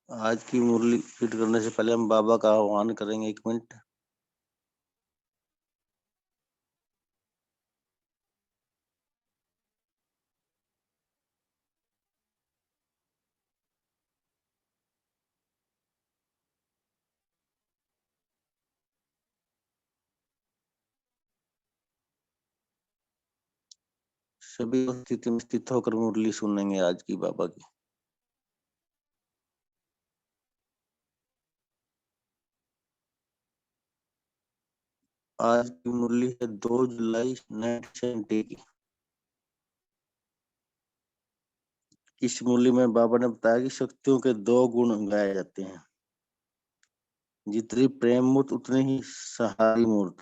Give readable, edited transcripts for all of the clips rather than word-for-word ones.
आज की मुरली रीड करने से पहले हम बाबा का आह्वान करेंगे। 1 मिनट। सभी स्थिति में स्थित होकर मुरली सुनेंगे आज की बाबा की। आज की मुरली है 2 जुलाई 1970 की। इस मुरली में बाबा ने बताया कि शक्तियों के 2 गुण गाए जाते हैं। जितनी प्रेम मूर्त उतनी ही सहारी मूर्त।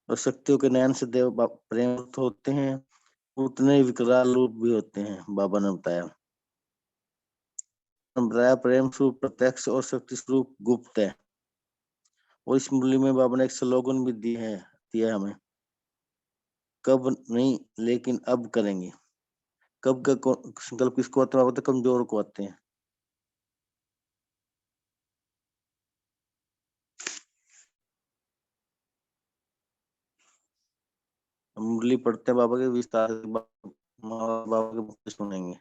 और शक्तियों के नयन से देव प्रेम मूर्त होते हैं, उतने ही विकराल रूप भी होते हैं। बाबा ने बताया प्रेम स्वरूप प्रत्यक्ष और शक्ति स्वरूप गुप्त है। और इस मुरली में बाबा ने एक स्लोगन भी दिया हमें, कब नहीं लेकिन अब करेंगे। कब का संकल्प किसको आता है? कमजोर को आते हैं। मुरली पढ़ते बाबा के विस्तार से बाबा के मुख से सुनेंगे।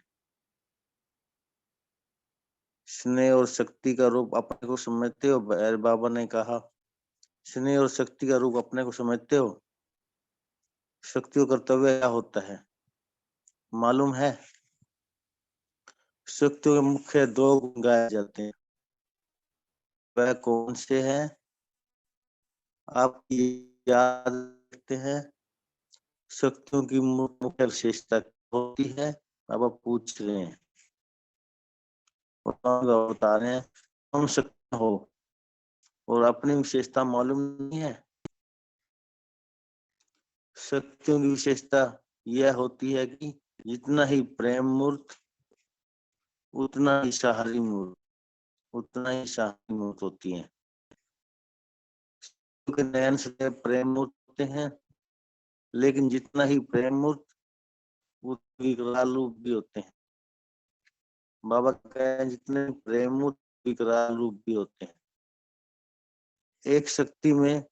स्नेह और शक्ति का रूप अपने को समझते हो? बाबा ने कहा, स्नेह और शक्ति का रूप अपने को समझते हो? शक्ति का कर्तव्य क्या होता है मालूम है? शक्तियों के मुख्य 2 गुण गाए जाते हैं। वह कौन से हैं? आप याद रखते हैं? शक्तियों की मुख्य विशेषता होती है? अब आप पूछ रहे हैं और बता रहे हैं हम शक्ति हो और अपनी विशेषता मालूम नहीं है। शक्तियों की विशेषता यह होती है कि जितना ही प्रेम मूर्त उतना ही सहारी मूर्त होती है। क्योंकि नयन से प्रेम मूर्त होते हैं, लेकिन जितना ही प्रेम मूर्त उतने विकराल रूप भी होते हैं। बाबा कह रहे हैं जितने प्रेम मूर्त विकराल रूप भी होते हैं। एक शक्ति में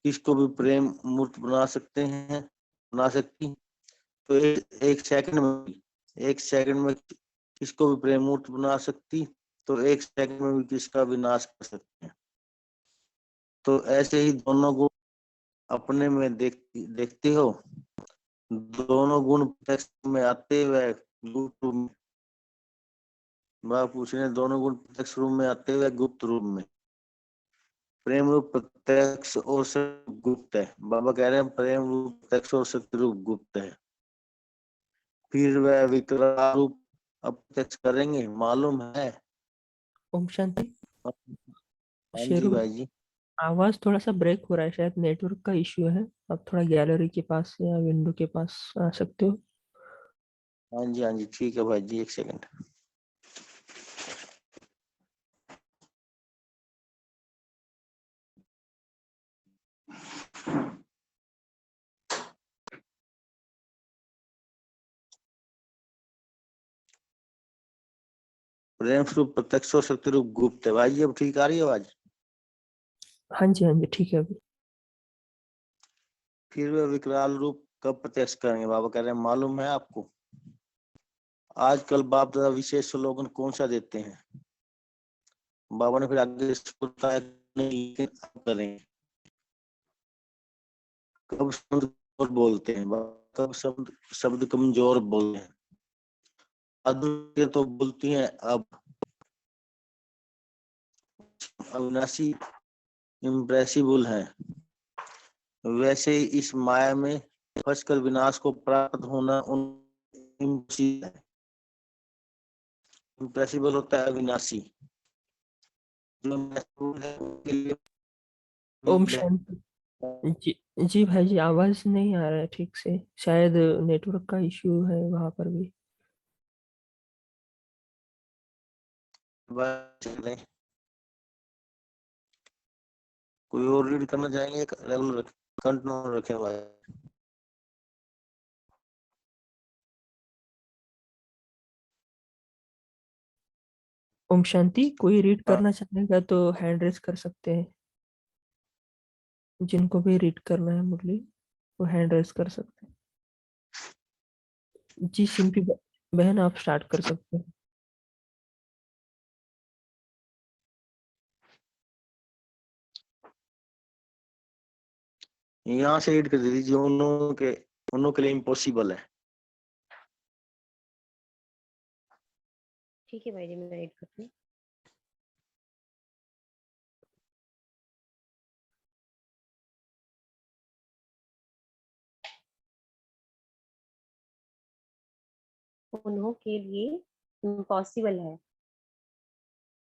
किसको भी प्रेम मूर्त बना सकती, तो एक सेकंड में किसको भी प्रेम मूर्त बना सकती, तो एक सेकंड में भी किसका विनाश कर सकते हैं। तो ऐसे ही दोनों गुण अपने में देखते हो। दोनों गुण प्रत्यक्ष में आते हुए गुप्त रूप में, बाबा पूछ रहे हैं दोनों गुण प्रत्यक्ष रूप में आते हुए गुप्त रूप में। प्रेम रूप प्रत्यक्ष और सत्य गुप्त है। बाबा कह रहे हैं प्रेम रूप प्रत्यक्ष और सत्य रूप गुप्त है। फिर वह विकराल रूप अप्रत्यक्ष करेंगे मालूम है? ओम शांति। हाँ जी शेरू, भाई जी। आवाज थोड़ा सा ब्रेक हो रहा है, शायद नेटवर्क का इश्यू है। आप थोड़ा गैलरी के पास या विंडो के पास आ सकते हो। हाँ जी ठीक है भाई जी, 1 सेकंड। प्रेम स्वरूप प्रत्यक्ष और शक्ति रूप गुप्त है। भाई जी अब ठीक आ रही है आवाज? हाँ जी ठीक है अभी। फिर वह विकराल रूप कब प्रत्यक्ष करेंगे? बाबा कह रहे हैं मालूम है आपको? आजकल बाप दादा विशेष स्लोगन कौन सा देते हैं? बाबा ने फिर आगे बताया नहीं अब करेंगे। कब शब्द बोलते हैं? कब शब्द कमजोर बोलते हैं? अद्वितीय तो बोलती हैं अब। अविनाशी इम्प्रेसिबल है। वैसे ही इस माया में फंसकर विनाश को प्राप्त होना उन इम्प्रेसिबल होता है अविनाशी। जो महसूस है उसके लिए ओम शांति। जी जी भाई जी, आवाज नहीं आ रहा है ठीक से, शायद नेटवर्क का इश्यू है वहां पर भी। कोई और रीड करना चाहेंगे? रेगुलर कंटिन्यू रखे भाई। ओम शांति। कोई रीड करना चाहेगा तो हैंड रेज कर सकते हैं। जिनको भी रीड करना है मुरली, वो हैंड रेज कर सकते हैं। जी सिंपी बहन, आप स्टार्ट कर सकते हैं। यहाँ से रीड कर दीजिए, उन लोग के लिए इम्पॉसिबल है। ठीक है भाई जी, मैं रीड करती हूँ। उन्हों के लिए इम्पॉसिबल है,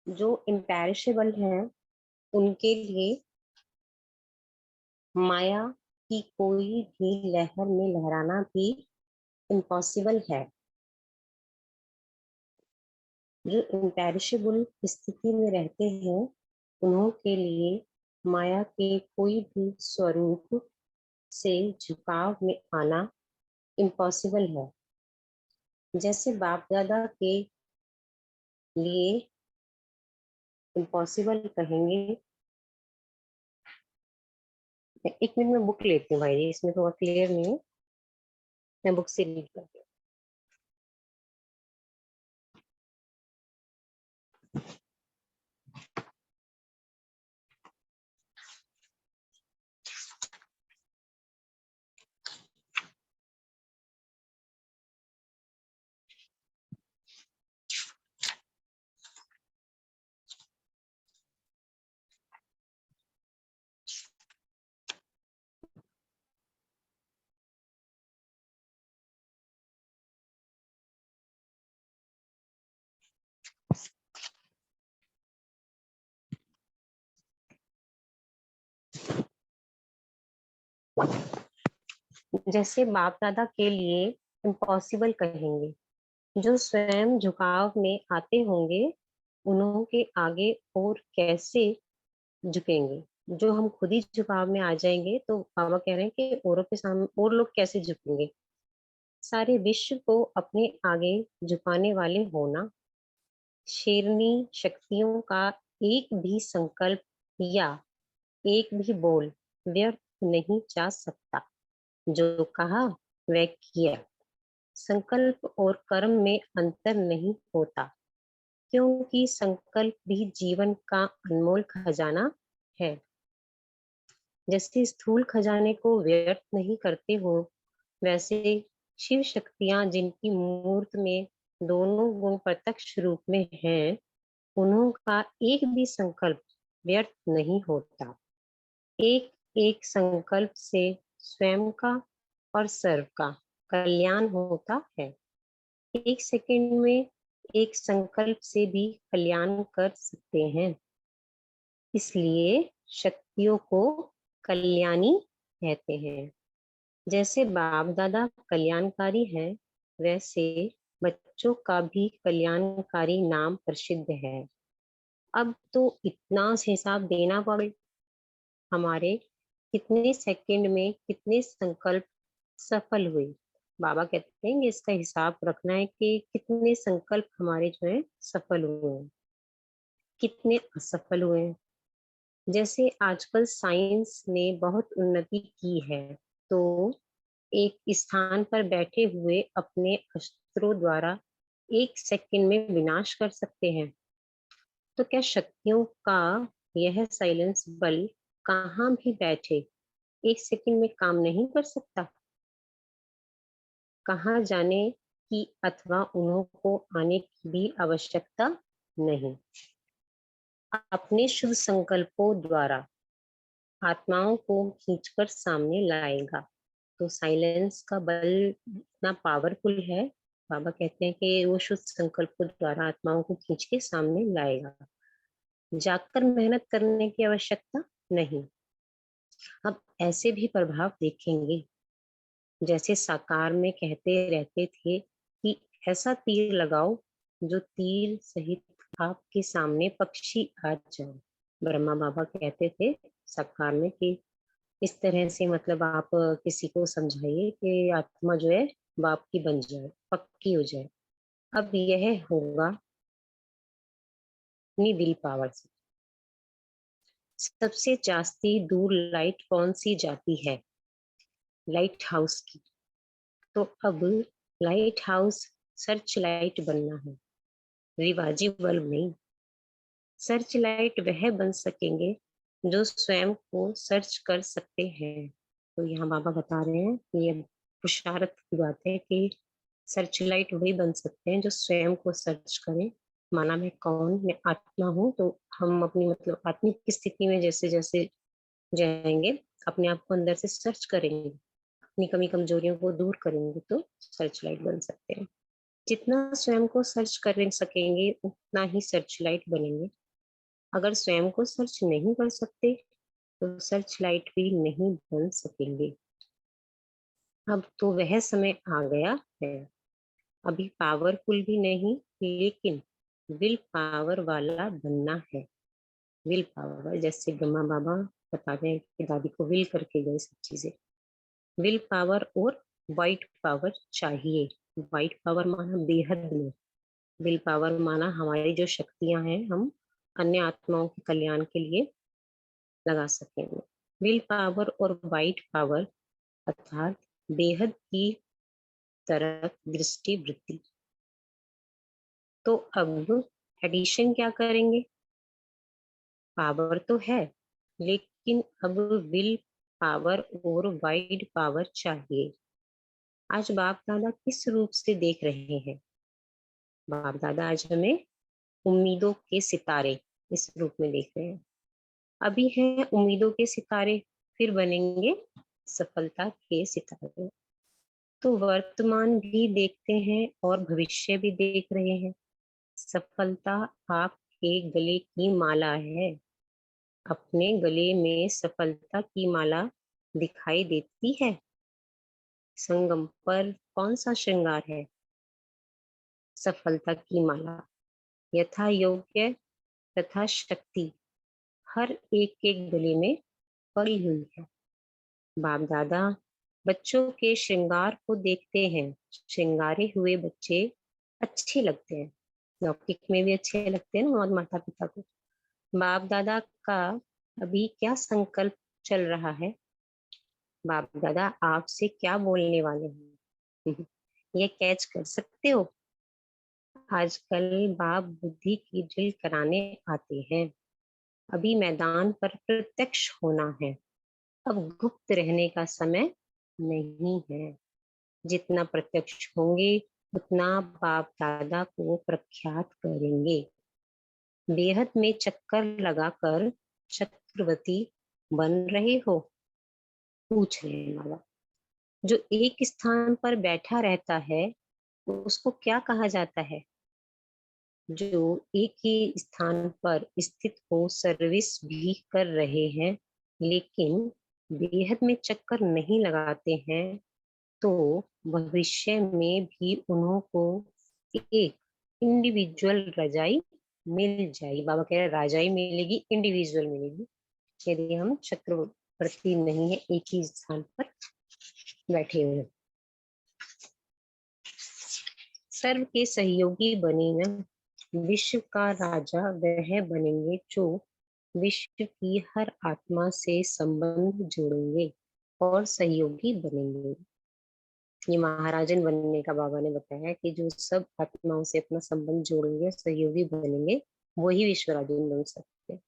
जो इम्पेरिशेबल है उनके लिए माया की कोई भी लहर में लहराना भी इम्पॉसिबल है। जो इम्पेरिशेबल स्थिति में रहते हैं उन्हों के लिए माया के कोई भी स्वरूप से झुकाव में आना इम्पॉसिबल है। जैसे बाप दादा के लिए इम्पॉसिबल कहेंगे। एक मिनट में बुक लेती हूँ भाई जी, इसमें थोड़ा क्लियर नहीं है, मैं बुक से रीड करती हूँ। जैसे बाप दादा के लिए इम्पॉसिबल कहेंगे। जो स्वयं झुकाव में आते होंगे उन्हों के आगे और कैसे झुकेंगे। जो हम खुद ही झुकाव में आ जाएंगे तो बाबा कह रहे हैं कि औरों के सामने और लोग कैसे झुकेंगे। सारे विश्व को अपने आगे झुकाने वाले होना। शेरनी शक्तियों का एक भी संकल्प या एक भी बोल व्यर्थ नहीं जा सकता। जो कहा वह किया। संकल्प और कर्म में अंतर नहीं होता, क्योंकि संकल्प भी जीवन का अनमोल खजाना है। जैसे स्थूल खजाने को व्यर्थ नहीं करते हो, वैसे शिव शक्तियां जिनकी मूर्त में दोनों गुण प्रत्यक्ष रूप में हैं, उन्हों का एक भी संकल्प व्यर्थ नहीं होता। एक एक संकल्प से स्वयं का और सर्व का कल्याण होता है। एक सेकंड में एक संकल्प से भी कल्याण कर सकते हैं। इसलिए शक्तियों को कल्याणी कहते हैं। जैसे बाप दादा कल्याणकारी है, वैसे बच्चों का भी कल्याणकारी नाम प्रसिद्ध है। अब तो इतना हिसाब देना पड़े, हमारे कितने सेकंड में कितने संकल्प सफल हुए। बाबा कहते हैं कि इसका हिसाब रखना है कि कितने संकल्प हमारे जो है सफल हुए हैं, कितने असफल हुए हैं। जैसे आजकल साइंस ने बहुत उन्नति की है, तो एक स्थान पर बैठे हुए अपने अस्त्रों द्वारा एक सेकंड में विनाश कर सकते हैं। तो क्या शक्तियों का यह साइलेंस बल कहाँ भी बैठे एक सेकंड में काम नहीं कर सकता? कहाँ जाने की अथवा उन्हों को आने की भी आवश्यकता नहीं। अपने शुभ संकल्पों द्वारा आत्माओं को खींचकर सामने लाएगा। तो साइलेंस का बल इतना पावरफुल है। बाबा कहते हैं कि वो शुद्ध संकल्पों द्वारा आत्माओं को खींच के सामने लाएगा। जागकर मेहनत करने की आवश्यकता नहीं। अब ऐसे भी प्रभाव देखेंगे, जैसे साकार में कहते रहते थे कि ऐसा तीर लगाओ जो तीर सहित आपके सामने पक्षी आ जाए। ब्रह्मा बाबा कहते थे साकार में कि इस तरह से मतलब आप किसी को समझाइए कि आत्मा जो है बाप की बन जाए, पक्की हो जाए। अब यह होगा अपनी विल पावर से। सबसे जास्ती दूर लाइट कौन सी जाती है? लाइट हाउस की। तो अब लाइट हाउस सर्च लाइट बनना है, रिवाजी बल्ब नहीं। सर्च लाइट वह बन सकेंगे जो स्वयं को सर्च कर सकते हैं। तो यहाँ बाबा बता रहे हैं कि ये पुरुषार्थ की बात है कि सर्च लाइट वही बन सकते हैं जो स्वयं को सर्च करें। माना मैं कौन, मैं आत्मा हूँ, तो हम अपनी मतलब आत्मिक की स्थिति में जैसे जैसे जाएंगे, अपने आप को अंदर से सर्च करेंगे, अपनी कमी कमजोरियों को दूर करेंगे, तो सर्च लाइट बन सकते हैं। जितना स्वयं को सर्च कर सकेंगे उतना ही सर्च लाइट बनेंगे। अगर स्वयं को सर्च नहीं कर सकते तो सर्च लाइट भी नहीं बन सकेंगे। अब तो वह समय आ गया है, अभी पावरफुल भी नहीं लेकिन विल पावर वाला बनना है। विल पावर, जैसे ब्रह्मा बाबा बता रहे हैं कि दादी को विल करके गए सब चीजें। विल पावर और वाइट पावर चाहिए। वाइट पावर माना बेहद में, विल पावर माना हमारी जो शक्तियां हैं हम अन्य आत्माओं के कल्याण के लिए लगा सकेंगे। विल पावर और वाइट पावर अर्थात बेहद की तरफ दृष्टि वृत्ति। तो अब एडिशन क्या करेंगे? पावर तो है लेकिन अब विल पावर और वाइड पावर चाहिए। आज बाप दादा किस रूप से देख रहे हैं? बाप दादा आज हमें उम्मीदों के सितारे इस रूप में देख रहे हैं। अभी हैं उम्मीदों के सितारे, फिर बनेंगे सफलता के सितारे। तो वर्तमान भी देखते हैं और भविष्य भी देख रहे हैं। सफलता आपके गले की माला है। अपने गले में सफलता की माला दिखाई देती है। संगम पर कौन सा श्रृंगार है? सफलता की माला। यथा योग्य तथा शक्ति हर एक के गले में पड़ी हुई है। बाप दादा बच्चों के श्रृंगार को देखते हैं। श्रृंगारे हुए बच्चे अच्छे लगते हैं, लौकिक में भी अच्छे लगते हैं ना और माता पिता को। बाप दादा का अभी क्या संकल्प चल रहा है? बाप दादा आपसे क्या बोलने वाले हैं? ये कैच कर सकते हो? आजकल बाप बुद्धि की ड्रिल कराने आते हैं। अभी मैदान पर प्रत्यक्ष होना है, अब गुप्त रहने का समय नहीं है। जितना प्रत्यक्ष होंगे उतना बाप दादा को प्रख्यात करेंगे। बेहद में चक्कर लगाकर चक्रवर्ती बन रहे हो? पूछ रहे वाला। जो एक स्थान पर बैठा रहता है उसको क्या कहा जाता है? जो एक ही स्थान पर स्थित हो, सर्विस भी कर रहे हैं लेकिन बेहद में चक्कर नहीं लगाते हैं, तो भविष्य में भी उन्हों को एक इंडिविजुअल रजाई मिल जाएगी। बाबा कह रहे राजाई मिलेगी, इंडिविजुअल मिलेगी यदि हम चक्रवर्ती नहीं है, एक ही स्थान पर बैठे हुए। सर्व के सहयोगी बने न, विश्व का राजा वह बनेंगे जो विश्व की हर आत्मा से संबंध जोड़ेंगे और सहयोगी बनेंगे। ये महाराजन बनने का बाबा ने बताया कि जो सब आत्माओं से अपना संबंध जोड़ेंगे, सहयोगी बनेंगे, वही विश्वराजन बन सकते हैं।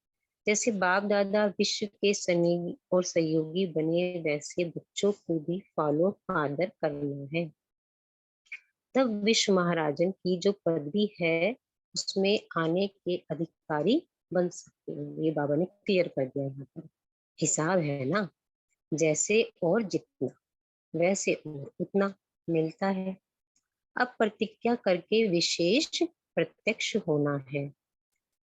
जैसे बाप दादा विश्व के सनी और सहयोगी बने, वैसे बच्चों को भी फॉलो फादर करना है। तब विश्व महाराजन की जो पदवी है उसमें आने के अधिकारी बन सकते हैं। ये बाबा ने क्लियर कर दिया। यहाँ पर हिसाब है ना, जैसे और जितना वैसे और उतना मिलता है। अब प्रतिज्ञा करके विशेष प्रत्यक्ष होना है।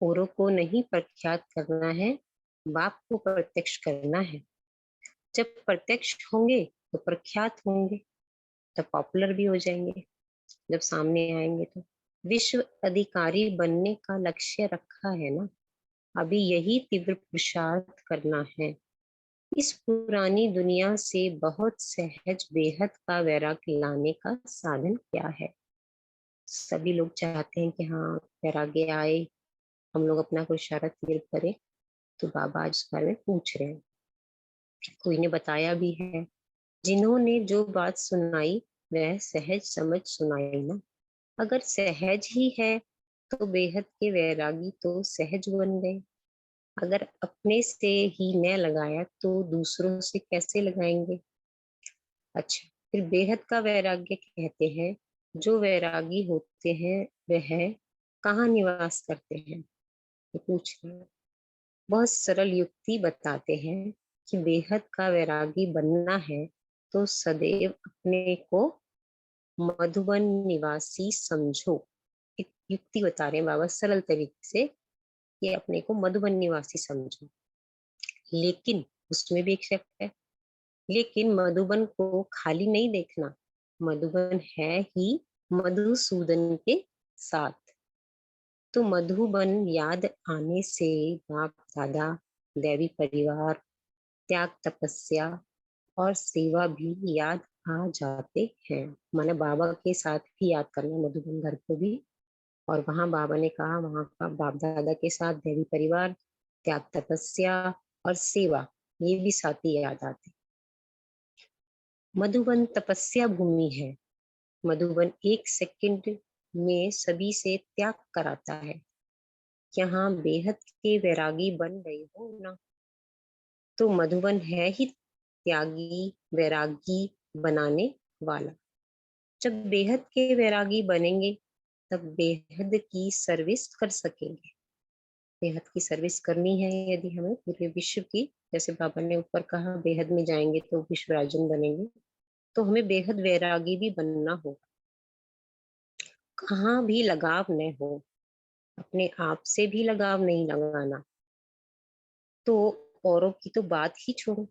औरों को नहीं प्रख्यात करना है, बाप को प्रत्यक्ष करना है। जब प्रत्यक्ष होंगे तो प्रख्यात होंगे, तो पॉपुलर भी हो जाएंगे जब सामने आएंगे। तो विश्व अधिकारी बनने का लक्ष्य रखा है ना, अभी यही तीव्र पुरुषार्थ करना है। इस पुरानी दुनिया से बहुत सहज बेहद का वैराग्य लाने का साधन क्या है? सभी लोग चाहते हैं कि हाँ वैराग्य आए, हम लोग अपना कोई इशारा क्लियर करें तो बाबा आज इस बारे में पूछ रहे हैं। कोई ने बताया भी है, जिन्होंने जो बात सुनाई वह सहज समझ सुनाई ना। अगर सहज ही है तो बेहद के वैरागी तो सहज बन गए। अगर अपने से ही न लगाया तो दूसरों से कैसे लगाएंगे। अच्छा, फिर बेहद का वैराग्य कहते हैं, जो वैरागी होते हैं वह कहाँ निवास करते हैं, ये पूछ रहे हैं। बहुत सरल युक्ति बताते हैं कि बेहद का वैरागी बनना है तो सदैव अपने को मधुबन निवासी समझो। एक युक्ति बता रहे हैं बाबा सरल तरीके से, कि अपने को मधुबन निवासी समझो। लेकिन उसमें भी एक शर्त है, लेकिन मधुबन को खाली नहीं देखना, मधुबन है ही मधुसूदन के साथ। तो मधुबन याद आने से बाप दादा, दैवी परिवार, त्याग तपस्या और सेवा भी याद आ जाते हैं। माने बाबा के साथ भी याद करना मधुबन घर को भी। और वहां बाबा ने कहा वहां का बाप दादा के साथ दैवी परिवार, त्याग तपस्या और सेवा, ये भी साथ ही याद आते। मधुबन तपस्या भूमि है। मधुबन एक सेकंड में सभी से त्याग कराता है। यहाँ बेहद के वैरागी बन गए हो ना, तो मधुबन है ही त्यागी वैरागी बनाने वाला। जब बेहद के वैरागी बनेंगे तब बेहद की सर्विस कर सकेंगे। बेहद की सर्विस करनी है यदि हमें पूरे विश्व की, जैसे बाबा ने ऊपर कहा बेहद में जाएंगे तो विश्व राजन बनेंगे, तो हमें बेहद वैरागी भी बनना होगा। कहाँ भी लगाव न हो, अपने आप से भी लगाव नहीं लगाना, तो औरों की तो बात ही छोड़ो।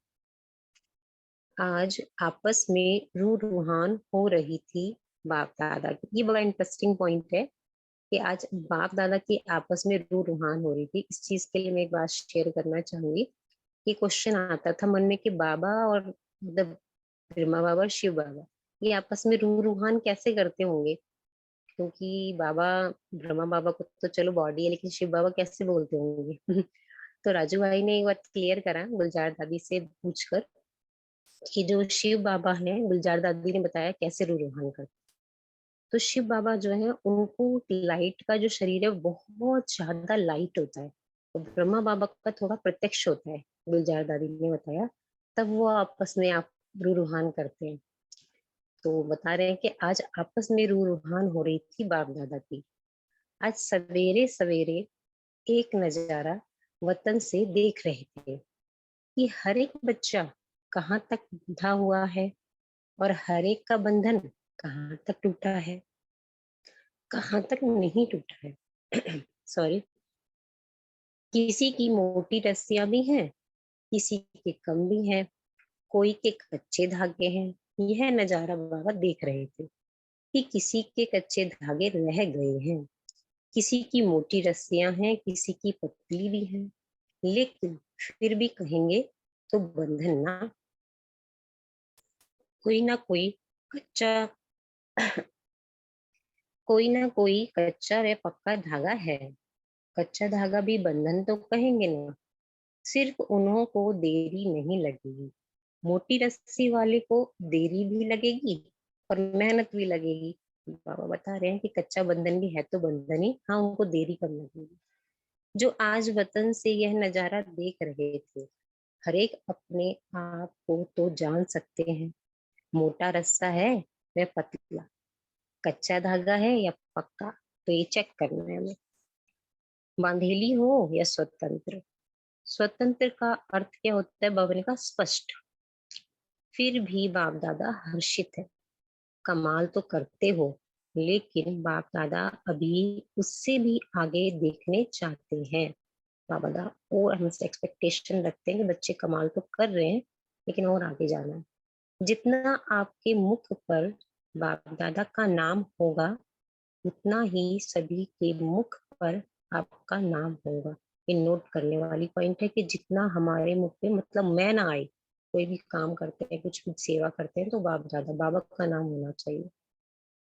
आज आपस में रूहान हो रही थी बाप दादा की। ये बड़ा इंटरेस्टिंग पॉइंट है कि आज बाप दादा की आपस में रूहान हो रही थी। इस चीज के लिए मैं एक बात शेयर करना चाहूंगी कि क्वेश्चन आता था मन में कि बाबा और मतलब ब्रह्मा बाबा और शिव बाबा ये आपस में रूहान कैसे करते होंगे, क्योंकि बाबा ब्रह्मा बाबा को तो चलो बॉडी है, लेकिन शिव बाबा कैसे बोलते होंगे। तो राजू भाई ने एक बात क्लियर करा गुलजार दादी से पूछकर कि जो शिव बाबा हैं, गुलजार दादी ने बताया कैसे रूहान करते। तो शिव बाबा जो है उनको लाइट का जो शरीर है बहुत ज्यादा लाइट होता है, तो ब्रह्मा बाबा का थोड़ा प्रत्यक्ष होता है, गुलजार दादी ने बताया। तब वो आपस में आप रूहान करते हैं। तो बता रहे हैं कि आज आपस में रूहान हो रही थी बाप दादा की। आज सवेरे सवेरे एक नजारा वतन से देख रहे थे कि हर एक बच्चा कहाँ तक बंधा हुआ है और हर एक का बंधन कहाँ तक टूटा है, कहाँ तक नहीं टूटा है। सॉरी। किसी की मोटी रस्सियां भी हैं, किसी के कम भी हैं, कोई के कच्चे धागे हैं। यह नजारा बाबा देख रहे थे कि किसी के कच्चे धागे रह गए हैं, किसी की मोटी रस्सियां हैं, किसी की पतली भी हैं, लेकिन फिर भी कहेंगे तो बंधन ना, कोई ना कोई कच्चा कोई ना कोई कच्चा व पक्का धागा है। कच्चा धागा भी बंधन तो कहेंगे ना। सिर्फ उन्हों को देरी नहीं लगेगी, मोटी रस्सी वाले को देरी भी लगेगी और मेहनत भी लगेगी। बाबा बता रहे हैं कि कच्चा बंधन भी है तो बंधन ही, हाँ उनको देरी कम लगेगी। जो आज वतन से यह नजारा देख रहे थे, हर एक अपने आप को तो जान सकते हैं, मोटा रस्सा है वह पतला, कच्चा धागा है या पक्का, तो ये चेक करना है हमें। बांधेली हो या स्वतंत्र। स्वतंत्र का अर्थ क्या होता है बाबा ने कहा स्पष्ट। फिर भी बाप दादा हर्षित है, कमाल तो करते हो, लेकिन बाप दादा अभी उससे भी आगे देखने चाहते हैं। बाबा दादा और हमसे एक्सपेक्टेशन रखते हैं कि बच्चे कमाल तो कर रहे हैं लेकिन और आगे जाना है। जितना आपके मुख पर बाप दादा का नाम होगा उतना ही सभी के मुख पर आपका नाम होगा। ये नोट करने वाली पॉइंट है कि जितना हमारे मुख पे मतलब मैं ना आए, कोई भी काम करते हैं कुछ भी सेवा करते हैं तो बाप दादा बाबा का नाम होना चाहिए।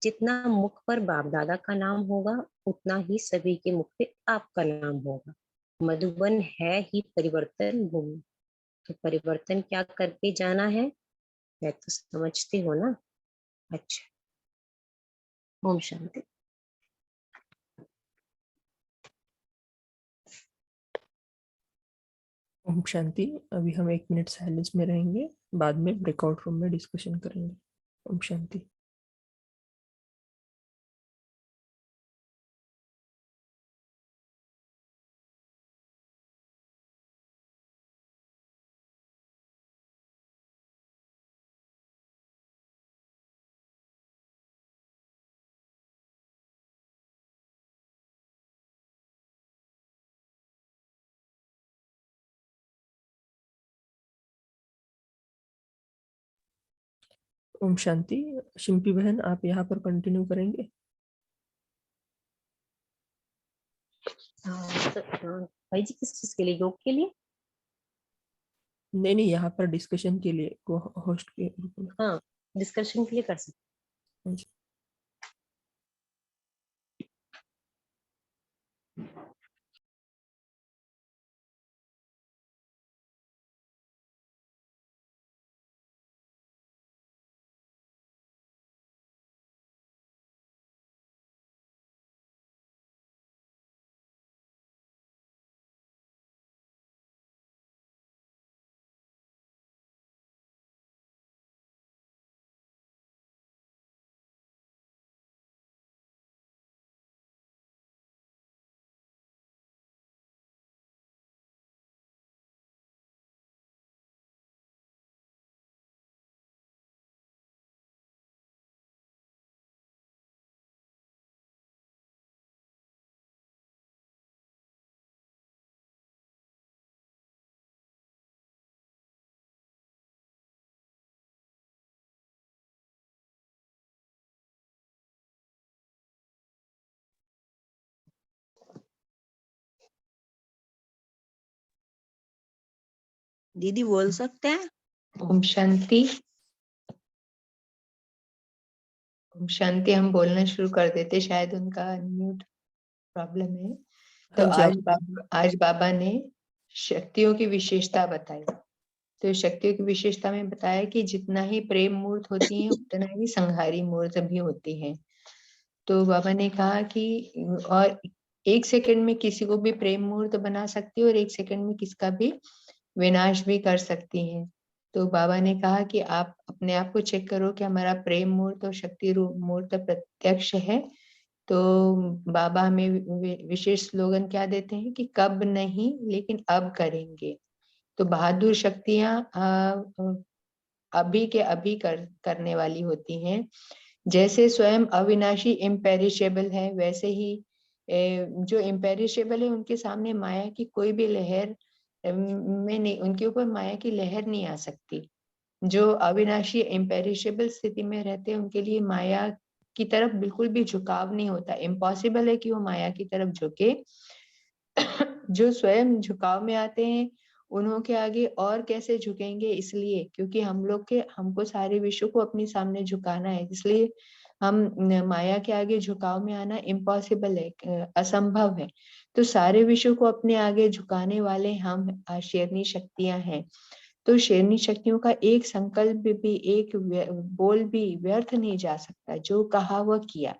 जितना मुख पर बाप दादा का नाम होगा उतना ही सभी के मुख पे आपका नाम होगा। मधुबन है ही परिवर्तन भूमि। तो परिवर्तन क्या करके जाना है, मैं तो समझते हो ना। अच्छा, ओम शांति। ओम शांति। अभी हम 1 मिनट साइलेंस में रहेंगे, बाद में ब्रेकआउट रूम में डिस्कशन करेंगे। ओम शांति। ओम शांति। शिम्पी बहन, आप यहाँ पर कंटिन्यू करेंगे? भाई जी किस चीज के लिए, योग के लिए? नहीं नहीं, यहाँ पर डिस्कशन के लिए को होस्ट के रूप में। हाँ, डिस्कशन के लिए कर सकते। हाँ जी। दीदी बोल सकते हैं? ओम शांति। ओम शांति। हम बोलना शुरू कर देते, शायद उनका म्यूट प्रॉब्लम है। तो हाँ जी, आज बाबा ने शक्तियों की विशेषता बताई। तो शक्तियों की विशेषता में बताया कि जितना ही प्रेम मूर्त होती हैं उतना ही संहारी मूर्त भी होती है। तो बाबा ने कहा कि और 1 सेकंड में किसी को भी प्रेम मूर्त बना सकती है और 1 सेकंड में किसका भी विनाश भी कर सकती हैं। तो बाबा ने कहा कि आप अपने आप को चेक करो कि हमारा प्रेम मूर्त और शक्ति रूप मूर्त प्रत्यक्ष है। तो बाबा हमें विशेष स्लोगन क्या देते हैं कि कब नहीं लेकिन अब करेंगे। तो बहादुर शक्तियां अभी के अभी करने वाली होती हैं। जैसे स्वयं अविनाशी इम्पेरिशेबल है, वैसे ही जो इम्पेरिशेबल है उनके सामने माया की कोई भी लहर में नहीं, उनके ऊपर माया की लहर नहीं आ सकती। जो अविनाशी इम्पेरिशेबल स्थिति में रहते हैं उनके लिए माया की तरफ बिल्कुल भी झुकाव नहीं होता। इम्पॉसिबल है कि वो माया की तरफ झुके। जो स्वयं झुकाव में आते हैं उन्हों के आगे और कैसे झुकेंगे, इसलिए क्योंकि हमको सारे विश्व को अपने सामने झुकाना है, इसलिए हम माया के आगे झुकाव में आना इम्पॉसिबल है, असंभव है। तो सारे विश्व को अपने आगे झुकाने वाले हम शेरनी शक्तियां हैं। तो शेरनी शक्तियों का एक संकल्प भी, एक बोल भी व्यर्थ नहीं जा सकता। जो कहा वह किया।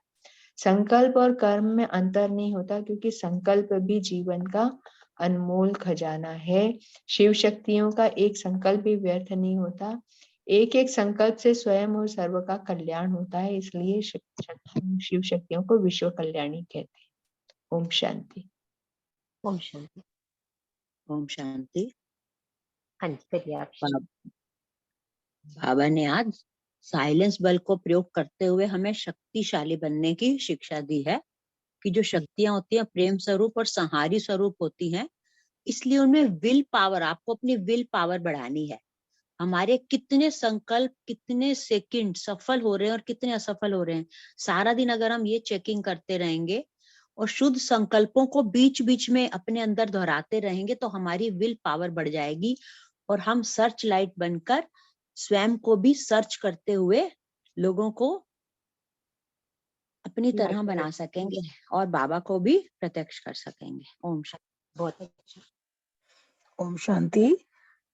संकल्प और कर्म में अंतर नहीं होता, क्योंकि संकल्प भी जीवन का अनमोल खजाना है। शिव शक्तियों का एक संकल्प भी व्यर्थ नहीं होता। एक एक संकल्प से स्वयं और सर्व का कल्याण होता है, इसलिए शिव शक्तियों को विश्व कल्याणी कहते हैं। ओम शांति। ओम शांति। ओम शांति। हाँ जी, करिए आप। बाबा ने आज साइलेंस बल को प्रयोग करते हुए हमें शक्तिशाली बनने की शिक्षा दी है कि जो शक्तियां होती हैं प्रेम स्वरूप और संहारी स्वरूप होती हैं, इसलिए उनमें विल पावर, आपको अपनी विल पावर बढ़ानी है। हमारे कितने संकल्प कितने सेकंड सफल हो रहे हैं और कितने असफल हो रहे हैं, सारा दिन अगर हम ये चेकिंग करते रहेंगे और शुद्ध संकल्पों को बीच बीच में अपने अंदर दोहराते रहेंगे तो हमारी विल पावर बढ़ जाएगी और हम सर्च लाइट बनकर स्वयं को भी सर्च करते हुए लोगों को अपनी तरह Like बना that. सकेंगे और बाबा को भी प्रत्यक्ष कर सकेंगे। ओम शांति। बहुत अच्छा। ओम शांति।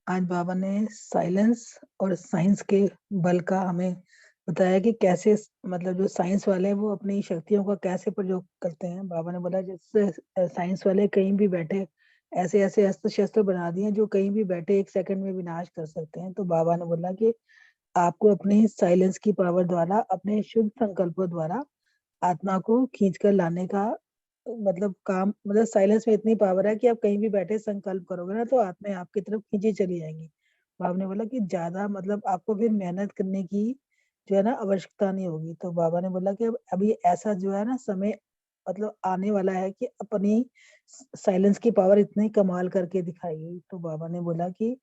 आज बाबा ने साइलेंस और साइंस के बल का हमें बताया कि कैसे मतलब जो साइंस वाले हैं वो अपनी शक्तियों का कैसे प्रयोग करते हैं। बाबा ने बोला जैसे साइंस वाले कहीं भी बैठे ऐसे ऐसे अस्त्र शस्त्र बना दिए जो कहीं भी बैठे 1 सेकंड में विनाश कर सकते हैं। तो बाबा ने बोला कि आपको अपनी साइलेंस की पावर द्वारा, अपने शुद्ध संकल्पों द्वारा आत्मा को खींच कर लाने का मतलब काम, मतलब साइलेंस में इतनी पावर है कि आप कहीं भी बैठे संकल्प करोगे ना तो आत्मा आपकी तरफ खींची चली जाएंगी। बाबा ने बोला कि ज्यादा मतलब आपको फिर मेहनत करने की जो है ना आवश्यकता नहीं होगी। तो बाबा ने बोला कि अभी ऐसा जो है ना समय मतलब आने वाला है कि अपनी साइलेंस की पावर इतनी कमाल करके दिखाएगी। तो बाबा ने बोला कि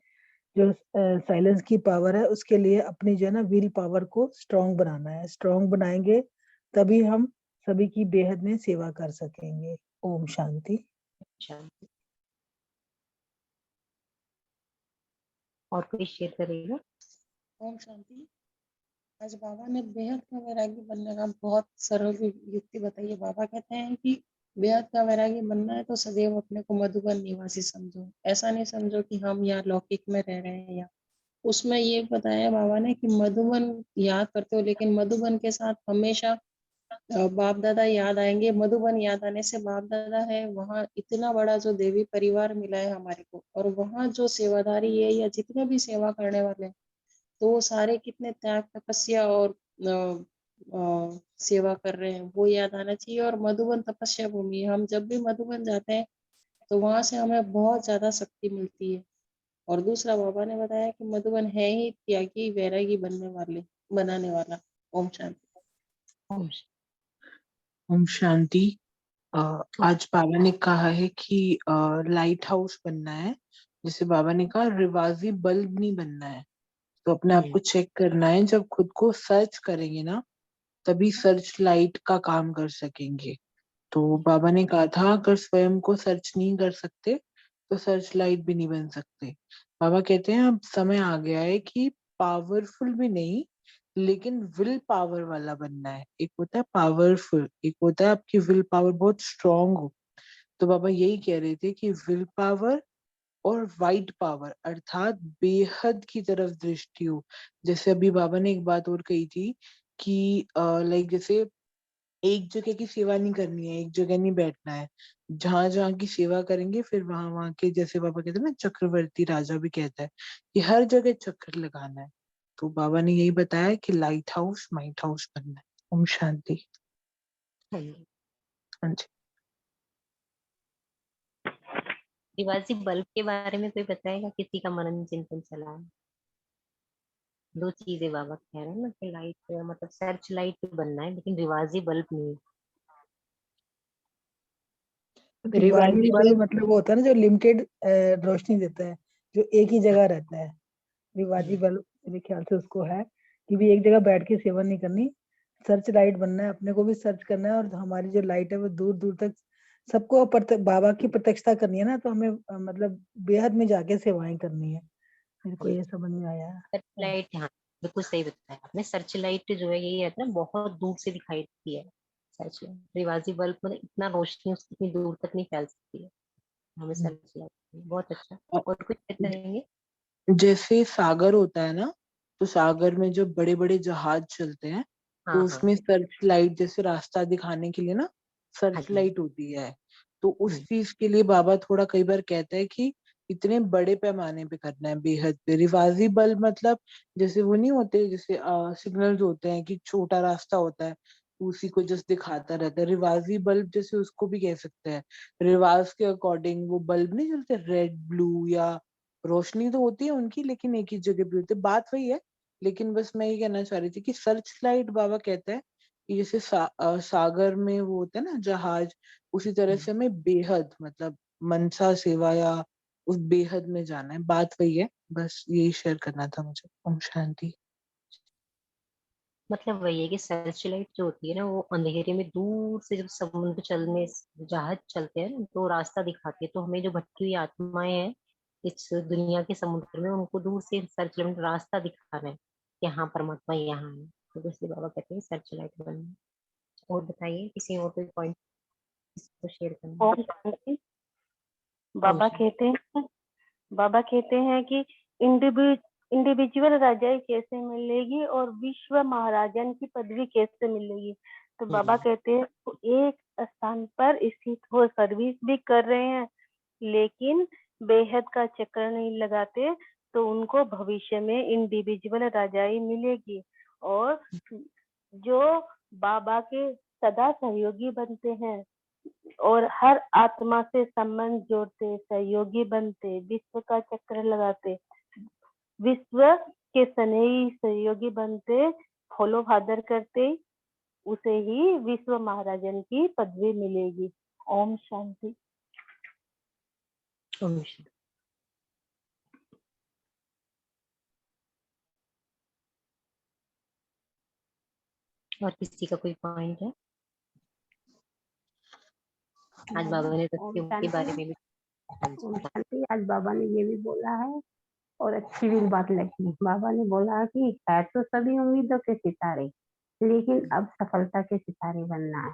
जो साइलेंस की पावर है उसके लिए अपनी जो है ना विल पावर को स्ट्रांग बनाना है। स्ट्रांग बनाएंगे तभी हम सभी की बेहद में सेवा कर सकेंगे। ओम शांति। शांति। और कोई शेयर करेगा? ओम शांति। आज बाबा ने बेहद का वैरागी बनने का बहुत सरल युक्ति बताई है। बाबा कहते हैं कि बेहद का वैरागी बनना है तो सदैव अपने को मधुबन निवासी समझो। ऐसा नहीं समझो कि हम यहाँ लौकिक में रह रहे हैं। या उसमें ये बताया बाबा ने कि मधुबन याद करते हो, लेकिन मधुबन के साथ हमेशा बाप दादा याद आएंगे। मधुबन याद आने से बाप दादा है वहाँ इतना बड़ा जो देवी परिवार मिला है हमारे को, और वहाँ जो सेवादारी है या जितने भी सेवा करने वाले हैं तो वो सारे कितने त्याग तपस्या और सेवा कर रहे हैं वो याद आना चाहिए। और मधुबन तपस्या भूमि है। हम जब भी मधुबन जाते हैं तो वहां से हमें बहुत ज्यादा शक्ति मिलती है। और दूसरा बाबा ने बताया कि मधुबन है ही त्यागी वैरागी बनाने वाला। ओम शांति। ओम ओम शांति। आज बाबा ने कहा है कि लाइट हाउस बनना है। जैसे बाबा ने कहा रिवाजी बल्ब नहीं बनना है। तो अपने आप को चेक करना है। जब खुद को सर्च करेंगे ना तभी सर्च लाइट का काम कर सकेंगे। तो बाबा ने कहा था अगर स्वयं को सर्च नहीं कर सकते तो सर्च लाइट भी नहीं बन सकते। बाबा कहते हैं अब समय आ गया है कि पावरफुल भी नहीं लेकिन विल पावर वाला बनना है। एक होता है पावरफुल, एक होता है आपकी विल पावर बहुत स्ट्रांग हो। तो बाबा यही कह रहे थे कि विल पावर और वाइट पावर अर्थात बेहद की तरफ दृष्टि हो। जैसे अभी बाबा ने एक बात और कही थी कि लाइक जैसे एक जगह की सेवा नहीं करनी है, एक जगह नहीं बैठना है। जहां जहां की सेवा करेंगे फिर वहां वहां के, जैसे बाबा कहते हैं ना चक्रवर्ती राजा भी कहता है कि हर जगह चक्र लगाना है। तो बाबा ने यही बताया कि लाइट हाउस माइट हाउस बनना है। ओम शांति। शांति। हाँ जी। रिवाजी बल्ब के बारे में कोई बताएगा? किसी का मनन चिंतन चला है? दो चीजें बाबा कह रहे हैं ना कि लाइट मतलब सर्च लाइट बनना है लेकिन रिवाजी बल्ब नहीं। रिवाजी रिवाजी बल्ब मतलब वो होता है ना जो लिमिटेड रोशनी देता है, जो एक ही जगह रहता है। रिवाजी बल्ब मेरे ख्याल से उसको है कि भी एक जगह बैठ के सेवा नहीं करनी, सर्च लाइट बनना है। अपने को भी सर्च करना है और हमारी जो लाइट है वो दूर दूर तक सबको बाबा की प्रत्यक्षता करनी है ना। तो हमें मतलब बेहद में जाके सेवाएं करनी है। मेरे को ये समझ में आया। सर्च लाइट, हाँ बिल्कुल सही बताया आपने। सर्च लाइट जो है यही रहता है ना, बहुत दूर से दिखाई देती है सर्च लाइट। रिवाजी बल्ब मतलब इतना रोशनी उसकी इतनी दूर तक नहीं फैल सकती है। हमें सर्च लाइट बहुत अच्छा। और कुछ कहेंगे? जैसे सागर होता है ना, तो सागर में जो बड़े बड़े जहाज चलते हैं तो हाँ हाँ उसमें सर्च लाइट जैसे रास्ता दिखाने के लिए ना हाँ सर्च जी। लाइट होती है। तो उस चीज के लिए बाबा थोड़ा कई बार कहता है कि इतने बड़े पैमाने पे करना है, बेहद पे। रिवाजी बल्ब मतलब जैसे वो नहीं होते, जैसे सिग्नल्स होते हैं कि छोटा रास्ता होता है उसी को जस्ट दिखाता रहता है। रिवाजी बल्ब जैसे उसको भी कह सकते हैं। रिवाज के अकॉर्डिंग वो बल्ब नहीं जलते, रेड ब्लू, या रोशनी तो होती है उनकी लेकिन एक ही जगह पे होती है, बात वही है। लेकिन बस मैं ये कहना चाह रही थी कि सर्च लाइट बाबा कहता है कि जैसे सागर में वो होता है ना जहाज, उसी तरह से हमें बेहद मतलब मनसा सेवा या उस बेहद में जाना है, बात वही है। बस यही शेयर करना था मुझे। ओम शांति। मतलब वही है कि सर्च लाइट जो होती है ना वो अंधेरे में दूर से जब समुद्र चलने जहाज चलते हैं ना तो रास्ता दिखाती है। तो हमें जो भटकी हुई आत्माएं हैं इस दुनिया के समुद्र में, उनको दूर से सर्च लाइट रास्ता दिखा रहे हैं कि हाँ परमात्मा यहाँ है। तो इसलिए बाबा कहते हैं सर्च लाइट बनना। और बताइए, किसी और कोई पॉइंट इसको शेयर करना? ओम शांति। बाबा कहते हैं कि इंडिविजुअल राजाई कैसे मिलेगी और विश्व महाराजन की पदवी कैसे मिलेगी। तो बाबा कहते हैं तो एक स्थान पर स्थित हो, सर्विस भी कर रहे हैं, लेकिन बेहद का चक्कर नहीं लगाते, तो उनको भविष्य में इंडिविजुअल राजाई मिलेगी। और जो बाबा के सदा सहयोगी बनते हैं और हर आत्मा से संबंध जोड़ते, सहयोगी बनते, विश्व का चक्र लगाते, विश्व के स्नेही सहयोगी बनते, फॉलो फादर करते, उसे ही विश्व महाराजन की पदवी मिलेगी। ओम शांति। ओम शांति। और किसी का कोई पॉइंट है? आज बाबा ने सत्यों के बारे में भी ओम शांति। आज बाबा ने ये भी बोला है और अच्छी भी बात लगी। बाबा ने बोला कि है तो सभी उम्मीदों के सितारे, लेकिन अब सफलता के सितारे बनना है।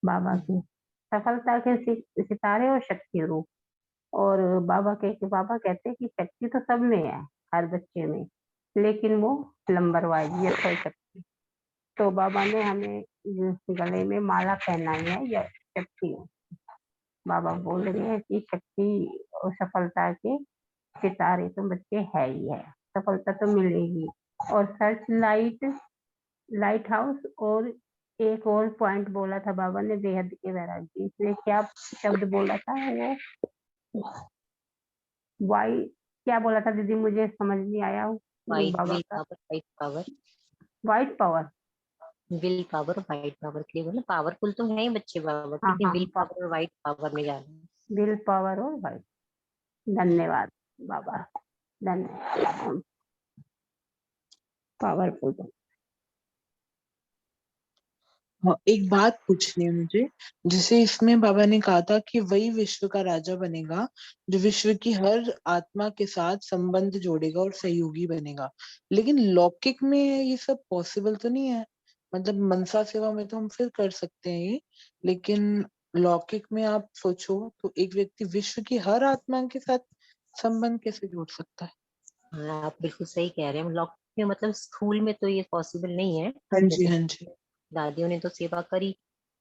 बाबा की सफलता के सितारे और शक्ति रूप। और बाबा कहते हैं कि शक्ति तो सब में है, हर बच्चे में, लेकिन वो नंबर वाइज ये कोई शक्ति। तो बाबा ने हमें गले में माला पहनाई है, यह शक्ति है। बाबा बोल रहे हैं कि शक्ति और सफलता के सितारे तो बच्चे है ही है, सफलता तो मिलेगी। और सर्च लाइट हाउस, और एक और पॉइंट बोला था बाबा ने, बेहद के वैराग्य। इसमें क्या शब्द बोला था वो, वाई क्या बोला था दीदी, मुझे समझ नहीं आया। वाइट बाबा का white power, will power, white power के लिए बोला। पावरफुल तो है ही बच्चे बाबा, क्योंकि विल पावर और वाइट पावर में जा रहे हैं। विल पावर और वाइट। धन्यवाद बाबा, धन्यवाद। पावरफुल। एक बात पूछनी है मुझे, जैसे इसमें बाबा ने कहा था कि वही विश्व का राजा बनेगा जो विश्व की हर आत्मा के साथ संबंध जोड़ेगा और सहयोगी बनेगा, लेकिन लौकिक में ये सब पॉसिबल तो नहीं है। मतलब मनसा सेवा में तो हम फिर कर सकते हैं ये, लेकिन लौकिक में आप सोचो तो एक व्यक्ति विश्व की हर आत्मा के साथ संबंध कैसे जोड़ सकता है? हाँ, आप बिल्कुल सही कह रहे हैं। लौकिक में मतलब स्थूल में तो ये पॉसिबल नहीं है। हाँ जी, हाँ जी। दादियों ने तो सेवा करी,